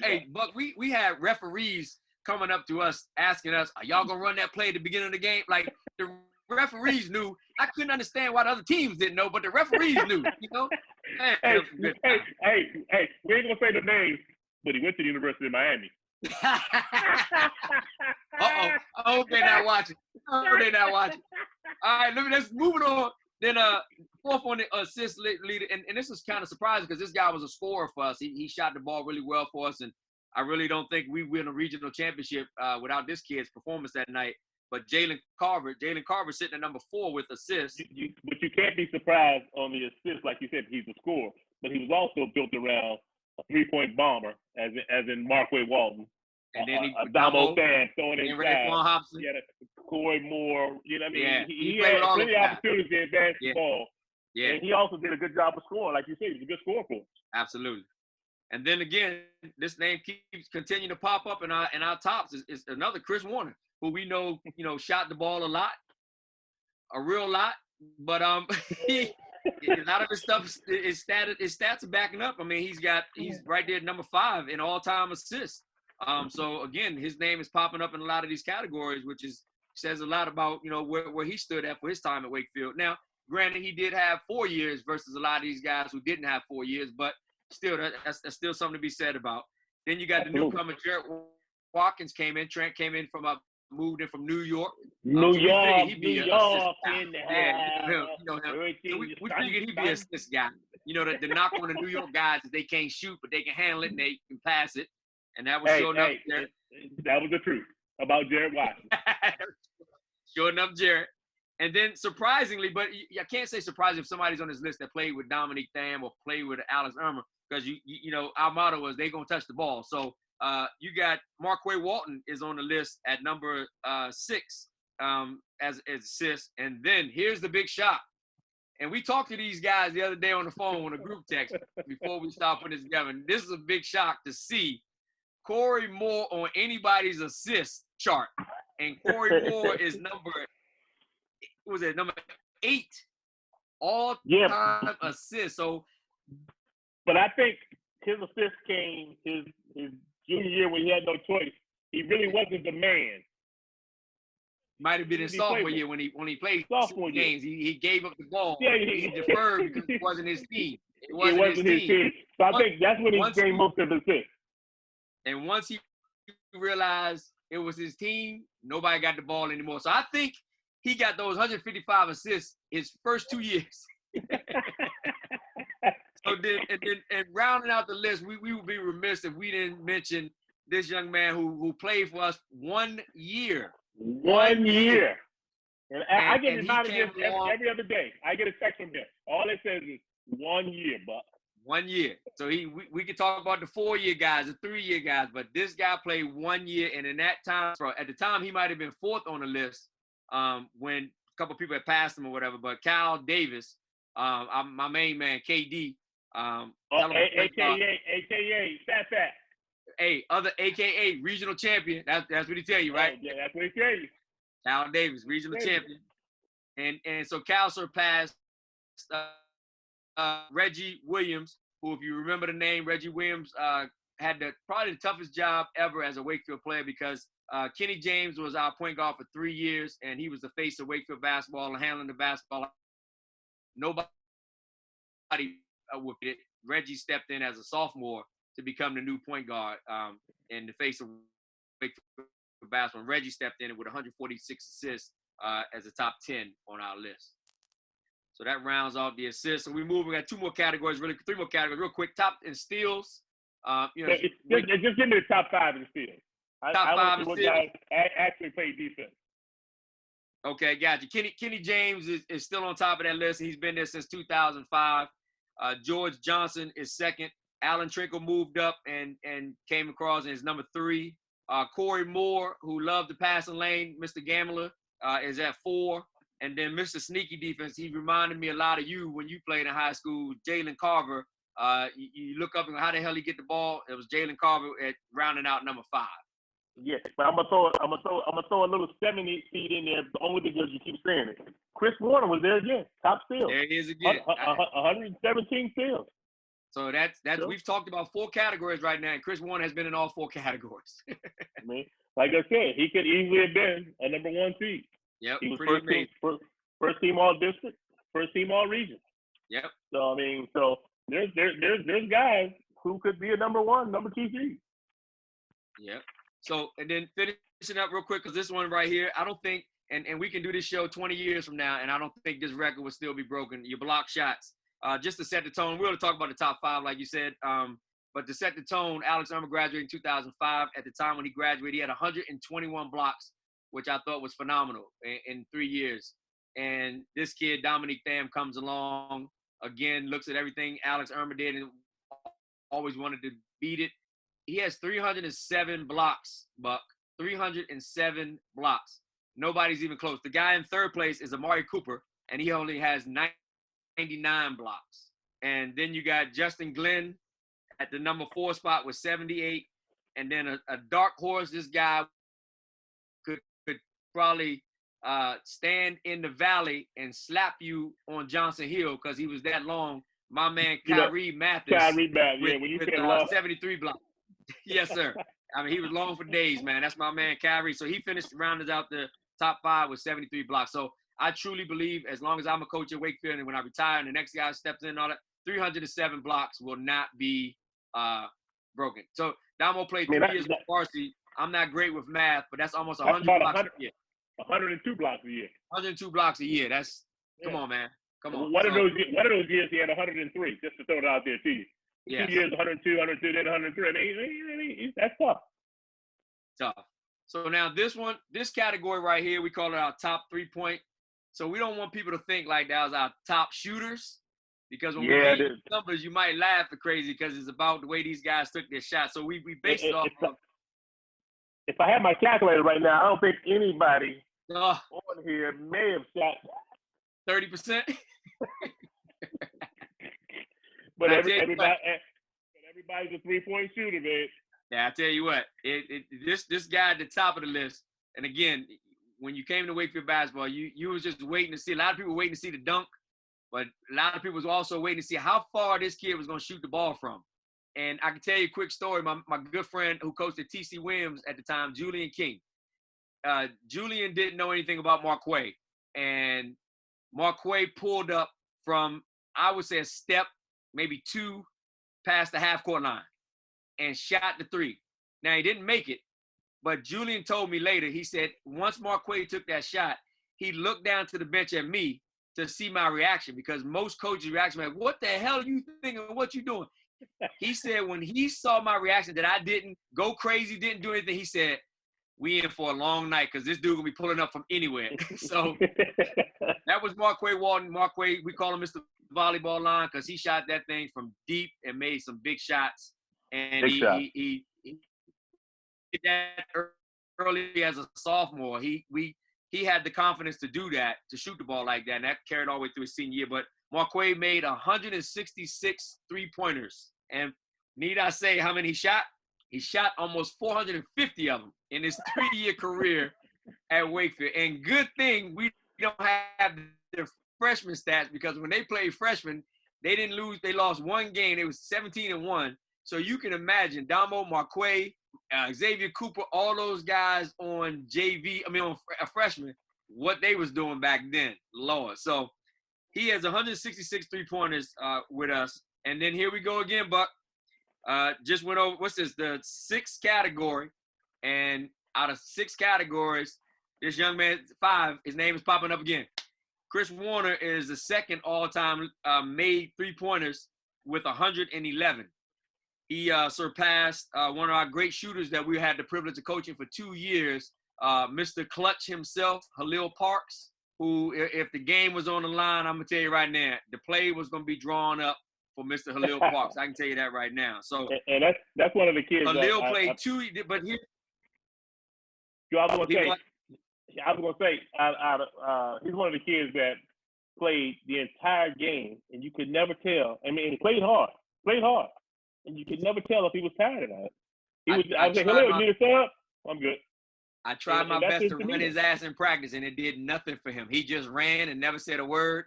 Hey, Buck, we had referees coming up to us asking us, are y'all going to run that play at the beginning of the game? Like, the referees knew. I couldn't understand why the other teams didn't know, but the referees knew, you know? Man, hey, we ain't going to say the names, but he went to the University of Miami. I hope they're not watching. All right, let's move it on. Then fourth on the assist leader, and this was kind of surprising because this guy was a scorer for us. He shot the ball really well for us, and I really don't think we win a regional championship without this kid's performance that night. But Jalen Carver sitting at number 4 with assists. But you can't be surprised on the assists, like you said, he's a scorer. But he was also built around a 3-point bomber, as in Marquay Walton. And then Dominic Pham throwing in inside. He had Corey Moore. You know what I mean? Yeah, he had plenty of opportunities to advance the ball. Yeah. And he also did a good job of scoring. Like you said, he was a good scorer for us. Absolutely. And then again, this name keeps continuing to pop up in our tops. Is another Chris Warner, who we know, shot the ball a real lot. But a lot of his stuff, his stats are backing up. I mean, he's right there at number 5 in all-time assists. So again, his name is popping up in a lot of these categories, which says a lot about where he stood at for his time at Wakefield. Now, granted, he did have 4 years versus a lot of these guys who didn't have 4 years, but still, that's still something to be said about. Then you got the newcomer, Jared Watkins Trent came in moved in from New York. New York in the house. Yeah, we figured he'd be an assist guy. The knock on the New York guys is they can't shoot, but they can handle it and they can pass it. And that was sure enough. That was the truth about Jared Watkins. Sure enough, Jared. And then surprisingly, but I can't say surprising if somebody's on this list that played with Dominic Pham or played with Alex Armour, because our motto was they gonna touch the ball. So you got Marquay Walton is on the list at number 6 as assist. And then here's the big shock. And we talked to these guys the other day on the phone on a group text before we started putting this together. And this is a big shock to see Corey Moore on anybody's assist chart. And Corey Moore is number 8 all-time assist. So, but I think his assist came his junior year when he had no choice. He really wasn't the man. Might have been his sophomore year when he played sophomore games. He gave up the ball. Yeah, he deferred because it wasn't his team. It wasn't his team. So I think that's when he gained most of his assists. And once he realized it was his team, nobody got the ball anymore. So I think he got those 155 assists his first 2 years. So and rounding out the list, we would be remiss if we didn't mention this young man who played for us 1 year. 1 year. And I get reminded of this every other day. I get a text from him. All it says is 1 year, Buck. 1 year. So we could talk about the 4-year guys, the 3-year guys, but this guy played 1 year, and in that time, at the time, he might have been 4th on the list when a couple of people had passed him or whatever. But Kyle Davis, my main man, KD, AKA Fat. Hey, other AKA regional champion. That's what he tell you, right? Yeah, that's what he tell you. Kyle Davis, regional champion, and so Kyle surpassed Reggie Williams, who, if you remember the name, Reggie Williams had probably the toughest job ever as a Wakefield player, because Kenny James was our point guard for 3 years, and he was the face of Wakefield basketball and handling the basketball. Nobody with it. Reggie stepped in as a sophomore to become the new point guard in the face of Wakefield basketball. Reggie stepped in with 146 assists as a top 10 on our list. So that rounds off the assists. So we got 3 more categories, real quick. Top in steals. Just give me the top 5 in steals. Top 5 in steals. Actually play defense. Okay, gotcha. Kenny James is still on top of that list. He's been there since 2005. George Johnson is second. Alan Trinkle moved up and came across and is number 3. Corey Moore, who loved the passing lane, Mr. Gambler, is at 4. And then Mr. Sneaky Defense, he reminded me a lot of you when you played in high school. Jalen Carver, you look up and how the hell he get the ball. It was Jalen Carver at rounding out number 5. Yeah, but I'm gonna throw a little 70 feet in there only because you keep saying it. Chris Warner was there again, top steals. There he is again. 117 steals. So that's Sure. We've talked about 4 categories right now, and Chris Warner has been in all 4 categories. I mean, like I said, he could easily have been a number 1 seed. Yep, He was pretty amazing. first team all district, first team all region. Yep. So I mean, there's guys who could be a number 1, number 2 seed. Yep. So, and then finishing up real quick, because this one right here, I don't think, and we can do this show 20 years from now, and I don't think this record will still be broken. Your block shots, just to set the tone. We're going to talk about the top 5, like you said, but to set the tone, Alex Armour graduated in 2005. At the time when he graduated, he had 121 blocks, which I thought was phenomenal in 3 years. And this kid, Dominic Pham, comes along, again, looks at everything Alex Armour did and always wanted to beat it. He has 307 blocks, Buck. 307 blocks. Nobody's even close. The guy in 3rd place is Amari Cooper, and he only has 99 blocks. And then you got Justin Glenn at the number 4 spot with 78. And then a dark horse, this guy could probably stand in the valley and slap you on Johnson Hill because he was that long. My man, Kyrie Mathis. Kyrie Mathis, yeah, when you said long. 73 blocks. Yes, sir. I mean, he was long for days, man. That's my man, Kyrie. So he finished, rounded out the top 5 with 73 blocks. So I truly believe as long as I'm a coach at Wakefield and when I retire and the next guy steps in and all that, 307 blocks will not be broken. So Damo played 3 years with varsity. I'm not great with math, but that's almost 100 blocks a year. 102 blocks a year. 102 blocks a year. That's come on, man. Come on. One of those years he had 103. Just to throw it out there to you. Yes. 2 years 102, then 103. I mean, that's tough. Tough. So now this category right here, we call it our top 3-point. So we don't want people to think like that was our top shooters, because when we get numbers, you might laugh at crazy because it's about the way these guys took their shots. So we based it off of. If I had my calculator right now, I don't think anybody on here may have shot 30%. But everybody's a 3-point shooter, man. Yeah, I tell you what, this guy at the top of the list, and again, when you came to Wakefield basketball, you was just waiting to see. A lot of people were waiting to see the dunk, but a lot of people was also waiting to see how far this kid was going to shoot the ball from. And I can tell you a quick story. My good friend who coached at T.C. Williams at the time, Julian King. Julian didn't know anything about Marquay, and Marquay pulled up from, I would say, a step, maybe 2 past the half-court line and shot the 3. Now, he didn't make it, but Julian told me later, he said, once Marquay took that shot, he looked down to the bench at me to see my reaction, because most coaches' reaction like, what the hell are you thinking? What you doing? He said when he saw my reaction that I didn't go crazy, didn't do anything, he said, we in for a long night because this dude going to be pulling up from anywhere. So that was Marquay Walton. Marquay, we call him Mr. Volleyball Line because he shot that thing from deep and made some big shots. And he did that early as a sophomore. He had the confidence to do that, to shoot the ball like that, and that carried all the way through his senior year. But Marquay made 166 three-pointers. And need I say how many he shot? He shot almost 450 of them in his 3-year career at Wakefield. And good thing we don't have their freshman stats, because when they played freshmen, they didn't lose. They lost 1 game. It was 17-1. So you can imagine Damo, Marquay, Xavier Cooper, all those guys on on a freshman, what they was doing back then, Lord. So he has 166 three-pointers with us. And then here we go again, Buck. Just went over, what's this, the 6th category. And out of 6 categories, this young man, 5, his name is popping up again. Chris Warner is the 2nd all-time made three-pointers with 111. He surpassed one of our great shooters that we had the privilege of coaching for 2 years, Mr. Clutch himself, Halil Parks, who, if the game was on the line, I'm going to tell you right now, the play was going to be drawn up for Mr. Halil Parks. I can tell you that right now. So, and that's one of the kids. Halil played two, but here. I was going to say, he's one of the kids that played the entire game, and you could never tell. I mean, he played hard, and you could never tell if he was tired or not. I was like, Halil, you need a sub? I'm good. I tried my best to run his ass in practice, and it did nothing for him. He just ran and never said a word.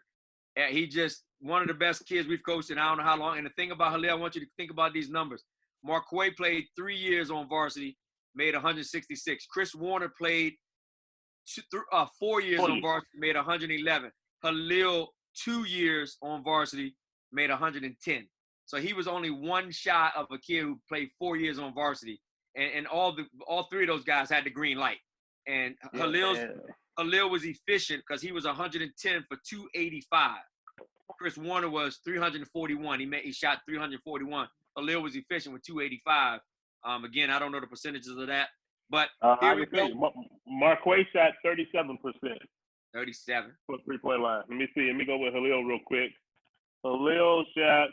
He just one of the best kids we've coached in I don't know how long. And the thing about Halil, I want you to think about these numbers. Marquay played 3 years on varsity, made 166. Chris Warner played 4 years on varsity, made 111. Halil, 2 years on varsity, made 110. So he was only one shy of a kid who played 4 years on varsity. And all three of those guys had the green light. And Halil was efficient because he was 110 for 285. Chris Warner was 341. He shot 341. Halil was efficient with 285. Again, I don't know the percentages of that, but here we go. Marquay shot 37%. 37 for 3-point line. Let me see. Let me go with Halil real quick. Halil shot.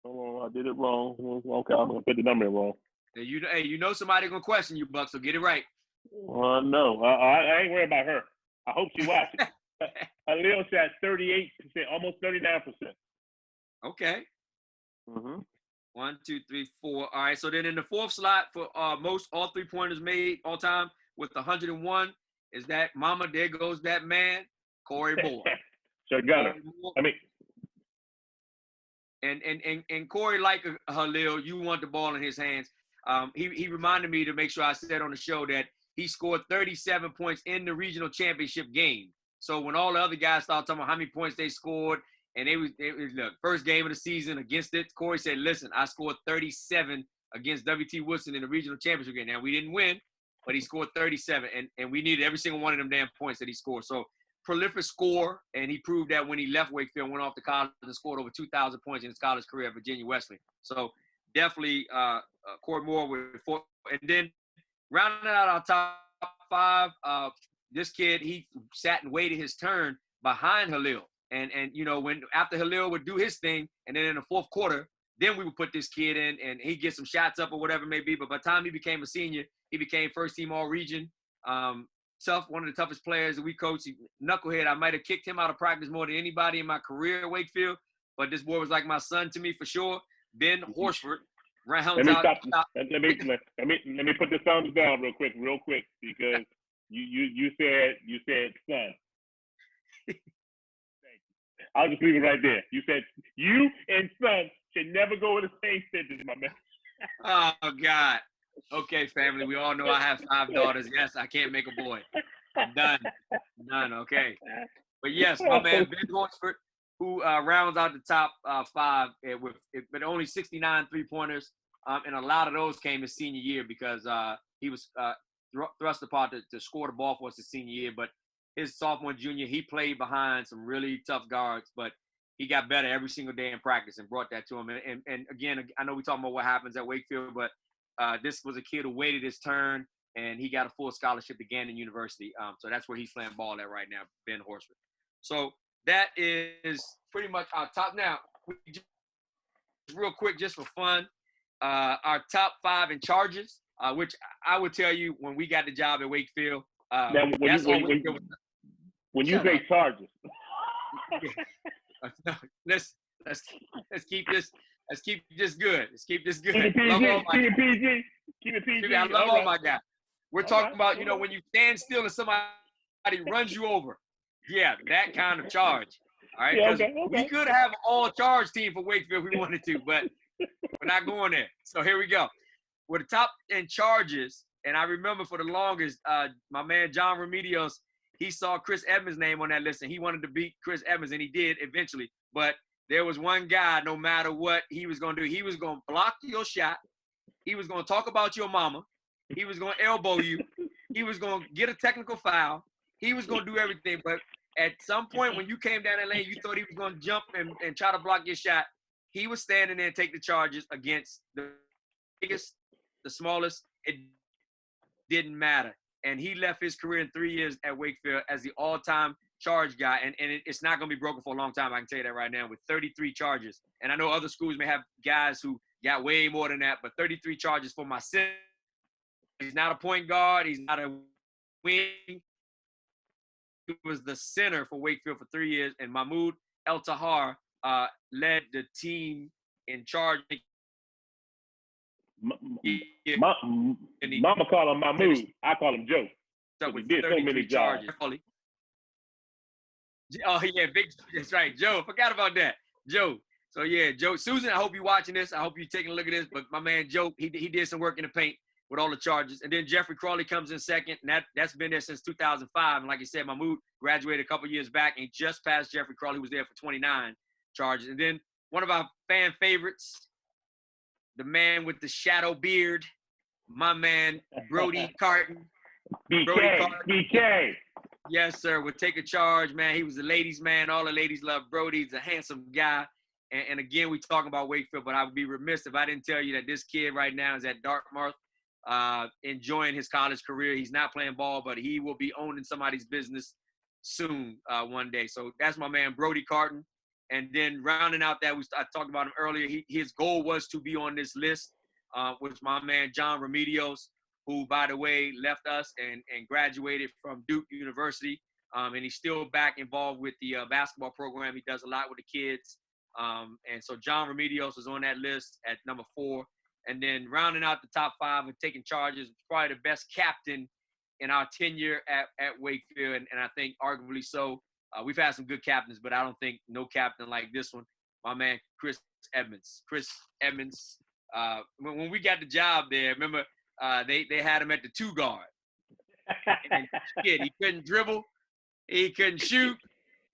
Oh, I did it wrong. Okay, I'm gonna put the number in wrong. You know somebody gonna question you, Buck, so get it right. No, I ain't worried about her. I hope she watches. Halil shot 38%, almost 39%. Okay. Mm-hmm. 1, 2, 3, 4. All right. So then in the fourth slot for most all 3-pointers made all time with 101 is that mama. There goes that man, Corey Moore. Sure got it. I mean. And Corey, like Halil, you want the ball in his hands. He reminded me to make sure I said on the show that he scored 37 points in the regional championship game. So when all the other guys started talking about how many points they scored, and it was look, first game of the season against it, Corey said, listen, I scored 37 against W.T. Woodson in the regional championship game. Now, we didn't win, but he scored 37, and we needed every single one of them damn points that he scored. So prolific scorer, and he proved that when he left Wakefield, went off to college and scored over 2,000 points in his college career at Virginia Wesleyan. So definitely Corey Moore with 4. And then rounding out our top 5, this kid, he sat and waited his turn behind Halil. And you know, when after Halil would do his thing, and then in the fourth quarter, then we would put this kid in, and he'd get some shots up or whatever it may be. But by the time he became a senior, he became first-team All-Region. Tough, one of the toughest players that we coached. Knucklehead, I might have kicked him out of practice more than anybody in my career at Wakefield, but this boy was like my son to me for sure. Ben Horsford rounds out. Let me put the thumbs down real quick, because you said son. I'll just leave it right there. You said you and son should never go in the same sentence, my man. Oh, God. Okay, family. We all know I have 5 daughters. Yes, I can't make a boy. Done. Okay. But yes, my man, Ben Horsford, who rounds out the top 5 with only 69 3-pointers. And a lot of those came his senior year because he was thrust upon to score the ball for us his senior year. But his sophomore and junior, he played behind some really tough guards, but he got better every single day in practice and brought that to him. And again, I know we're talking about what happens at Wakefield, but this was a kid who waited his turn, and he got a full scholarship to Gannon University. So that's where he's playing ball at right now, Ben Horsford. So that is pretty much our top. Now, real quick, just for fun, our top 5 in charges, which I would tell you when we got the job at Wakefield. When you say charges, no, let's keep this. Let's keep this good. Keep it PG. I love all my guys. We're talking about, when you stand still and somebody runs you over. Yeah, that kind of charge. All right, because we could have an all-charge team for Wakefield if we wanted to, but we're not going there. So here we go. With the top in charges, and I remember for the longest, my man John Remedios, he saw Chris Edmonds' name on that list, and he wanted to beat Chris Edmonds, and he did eventually. But there was one guy, no matter what he was going to do, he was going to block your shot. He was going to talk about your mama. He was going to elbow you. He was going to get a technical foul. He was going to do everything. But at some point when you came down that lane, you thought he was going to jump and try to block your shot. He was standing there and take the charges against the biggest, the smallest. It didn't matter. And he left his career in 3 years at Wakefield as the all-time charge guy. And it's not going to be broken for a long time. I can tell you that right now, with 33 charges. And I know other schools may have guys who got way more than that, but 33 charges for my center. He's not a point guard. He's not a wing. He was the center for Wakefield for 3 years. And Mahmoud El-Tahar led the team in charge. Mama call him Mahmoud. I call him Joe. So he did so many jobs. Oh, yeah, big. That's right, Joe. Forgot about that, Joe. So yeah, Joe. Susan, I hope you're watching this. I hope you're taking a look at this. But my man Joe, he did some work in the paint with all the charges. And then Jeffrey Crawley comes in second, and that's been there since 2005. And like you said, Mahmoud graduated a couple years back, and he just passed Jeffrey Crawley, who was there for 29 charges. And then one of our fan favorites, the man with the shadow beard, my man Brody Carton. BK. Yes, sir. Would take a charge, man. He was a ladies' man. All the ladies love Brody. He's a handsome guy. And again, we talking about Wakefield, but I would be remiss if I didn't tell you that this kid right now is at Dartmouth, enjoying his college career. He's not playing ball, but he will be owning somebody's business soon, one day. So that's my man Brody Carton. And then rounding out that, I talked about him earlier. His goal was to be on this list, with my man John Remedios, who, by the way, left us and graduated from Duke University. And he's still back involved with the basketball program. He does a lot with the kids. And so John Remedios is on that list at number 4. And then rounding out the top 5 and taking charges, probably the best captain in our tenure at Wakefield. And I think arguably so. We've had some good captains, but I don't think no captain like this one. My man, Chris Edmonds. When we got the job there, remember, they had him at the 2 guard. And he couldn't dribble. He couldn't shoot.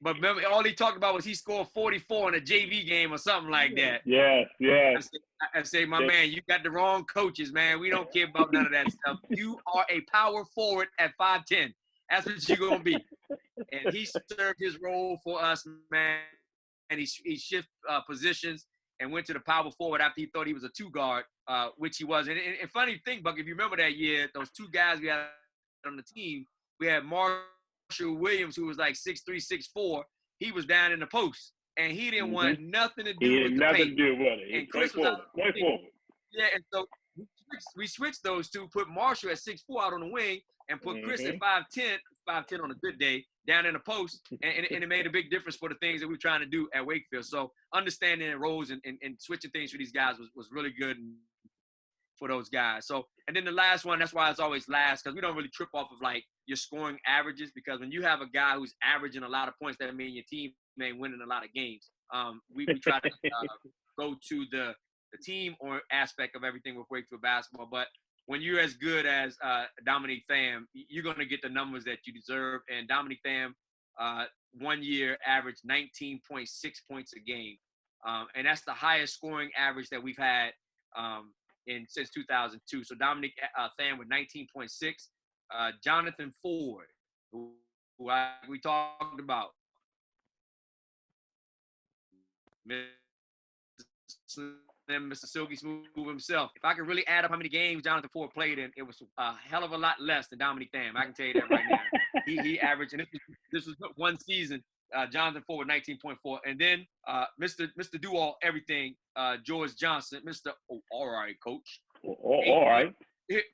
But remember, all he talked about was he scored 44 in a JV game or something like that. Yes. I say, my man, you got the wrong coaches, man. We don't care about none of that stuff. You are a power forward at 5'10". That's what you're going to be. And he served his role for us, man. And he shifted positions and went to the power forward after he thought he was a 2 guard, which he was. And funny thing, Buck, if you remember that year, those 2 guys we had on the team, we had Marshall Williams, who was like 6'3", 6'4". He was down in the post, and he didn't want nothing to do with the paint. To do with it. And Chris was out. Yeah, and so we switched those 2, put Marshall at 6'4" out on the wing, and put Chris at 5'10" on a good day, down in the post, and it made a big difference for the things that we were trying to do at Wakefield. So understanding the roles and switching things for these guys was really good for those guys. So, and then the last one, that's why it's always last, because we don't really trip off of like your scoring averages, because when you have a guy who's averaging a lot of points, that means your team ain't winning a lot of games. We try to go to the team or aspect of everything with Wakefield basketball, but when you're as good as Dominic Pham, you're going to get the numbers that you deserve. And Dominic Pham, 1 year, averaged 19.6 points a game. And that's the highest scoring average that we've had since 2002. So Dominic Pham with 19.6. Jonathan Ford, who we talked about. Mr. Silky Smooth himself. If I could really add up how many games Jonathan Ford played in, it was a hell of a lot less than Dominic Pham. I can tell you that right now. He averaged, and this was one season, Jonathan Ford 19.4. And then Mr. Do-All Everything, George Johnson, Mr. Oh, all right, coach. All right.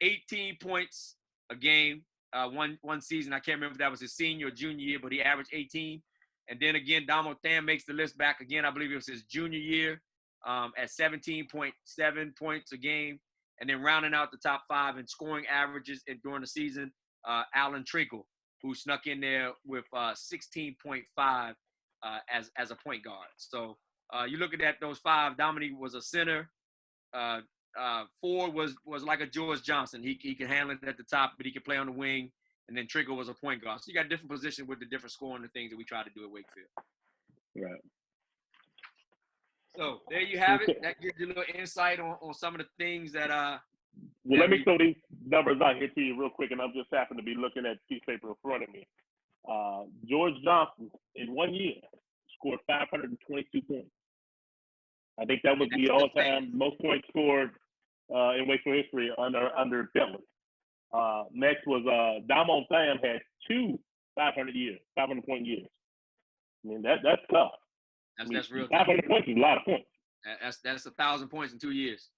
18 points a game, one season. I can't remember if that was his senior or junior year, but he averaged 18. And then again, Dominic Pham makes the list back again. I believe it was his junior year. At 17.7 points a game, and then rounding out the top 5 in scoring averages during the season, Alan Trinkle, who snuck in there with 16.5 as a point guard. So you look at that, those 5. Dominic was a center. Ford was like a George Johnson. He can handle it at the top, but he can play on the wing. And then Trinkle was a point guard. So you got different positions with the different scoring and things that we try to do at Wakefield. Right. So there you have it. That gives you a little insight on some of the things that well, let me throw these numbers out here to you real quick, and I'm just happen to be looking at piece of paper in front of me. George Johnson in 1 year scored 522 points. I think that was the all-time most points scored in Wakefield history under Bentley. Next was Dominic Pham had 2 500-point years. I mean, that's tough. That's real. 500 points is a lot of points. That's 1,000 points in 2 years.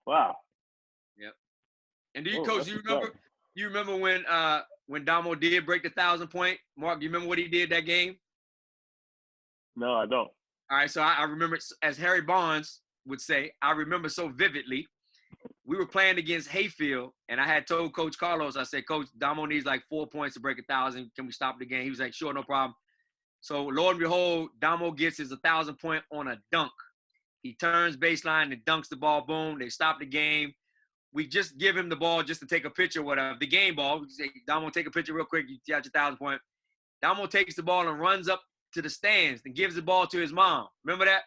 Wow. Yep. And Coach, you remember when Damo did break the 1,000-point mark? Do you remember what he did that game? No, I don't. All right, so I remember, as Harry Barnes would say, I remember so vividly. We were playing against Wakefield, and I had told Coach Carlos, I said, Coach, Damo needs like 4 points to break 1,000. Can we stop the game? He was like, sure, no problem. So, lo and behold, Damo gets his 1,000-point on a dunk. He turns baseline and dunks the ball. Boom, they stop the game. We just give him the ball just to take a picture, whatever. The game ball. We say, Damo, take a picture real quick. You got your 1,000-point. Damo takes the ball and runs up to the stands and gives the ball to his mom. Remember that?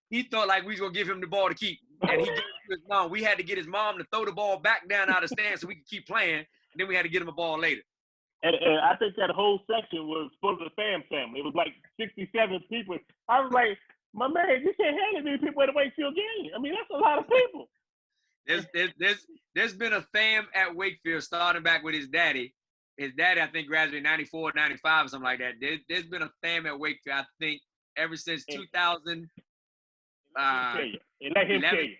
He thought like we was going to give him the ball to keep. And he gave it to his mom. We had to get his mom to throw the ball back down out of the stands so we could keep playing. And then we had to get him a ball later. And I think that whole section was full of the Pham family. It was like 67 people. I was like, my man, you can't have that many people at a Wakefield game. I mean, that's a lot of people. There's been a Pham at Wakefield starting back with his daddy. His daddy, I think, graduated 94, 95 or something like that. There's been a Pham at Wakefield, I think, ever since 2000. And let him tell you.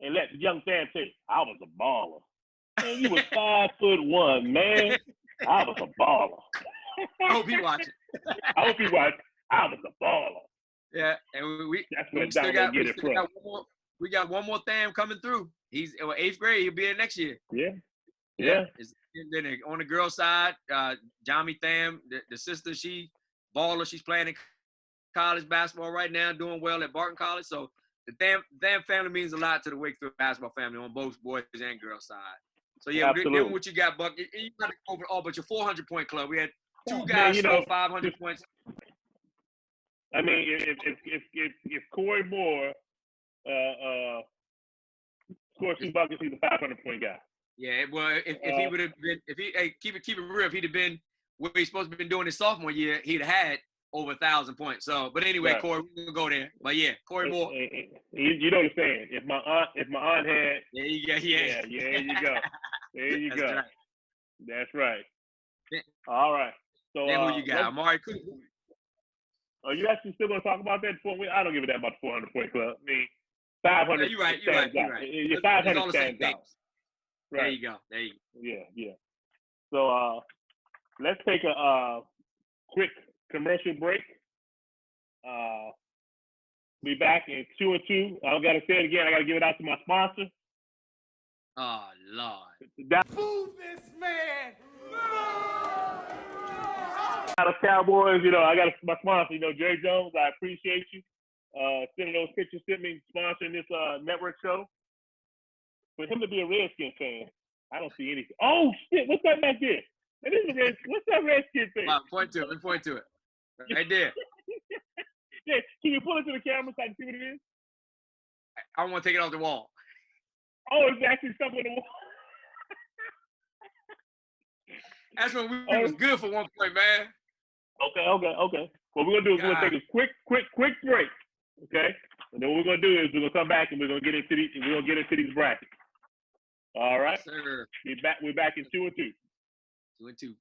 And let the young Pham tell you, I was a baller. Man, you was 5'1", man. I was a baller. I hope he watching. I hope he watching. I was a baller. Yeah, and we got one more Pham coming through. He's 8th grade. He'll be in next year. Yeah. Then on the girl side, Jami Pham, the sister, she baller. She's playing in college basketball right now, doing well at Barton College. So the Pham family means a lot to the Wakefield basketball family on both boys and girls side. So yeah, then what you got, Buck? You got to go over all but your 400-point club. We had 2 guys score 500 points. I mean, if Corey Moore scores 2 buckets, he's a 500-point guy. Yeah, well, if he would have been, keep it real, if he'd have been what he's supposed to have been doing his sophomore year, he'd have had over 1,000 points. So, but anyway, right. Corey, we're gonna go there. But yeah, Corey Moore. You know what I'm saying? If my aunt had, there you go. Yeah, there you go. There you go. Right. That's right. All right. So then who you got? Amari Cooper. Are you actually still gonna talk about that? I don't give a damn about the 400-point club. I mean, 500. Yeah, you're right. Your 500 stands out. Right. There you go. Yeah. So let's take a quick commercial break. Be back in 2 and 2. I gotta say it again. I gotta give it out to my sponsor. Oh Lord. Move this man. Out of Cowboys, I got my sponsor, Jerry Jones. I appreciate you sending those pictures to me, sponsoring this network show. For him to be a Redskin fan, I don't see anything. Oh shit! What's that back there? What's that Redskin thing? Point to it. Right there. Yeah, can you pull it to the camera so I can see what it is? I want to take it off the wall. Oh, it's actually something on the wall. That's when we was good for 1 point, man. Okay. What we're gonna do is we're gonna take a quick break. Okay? And then what we're gonna do is we're gonna come back and we're gonna get into these brackets. All right? Yes, sir. We're back in 2 and 2. 2 and 2.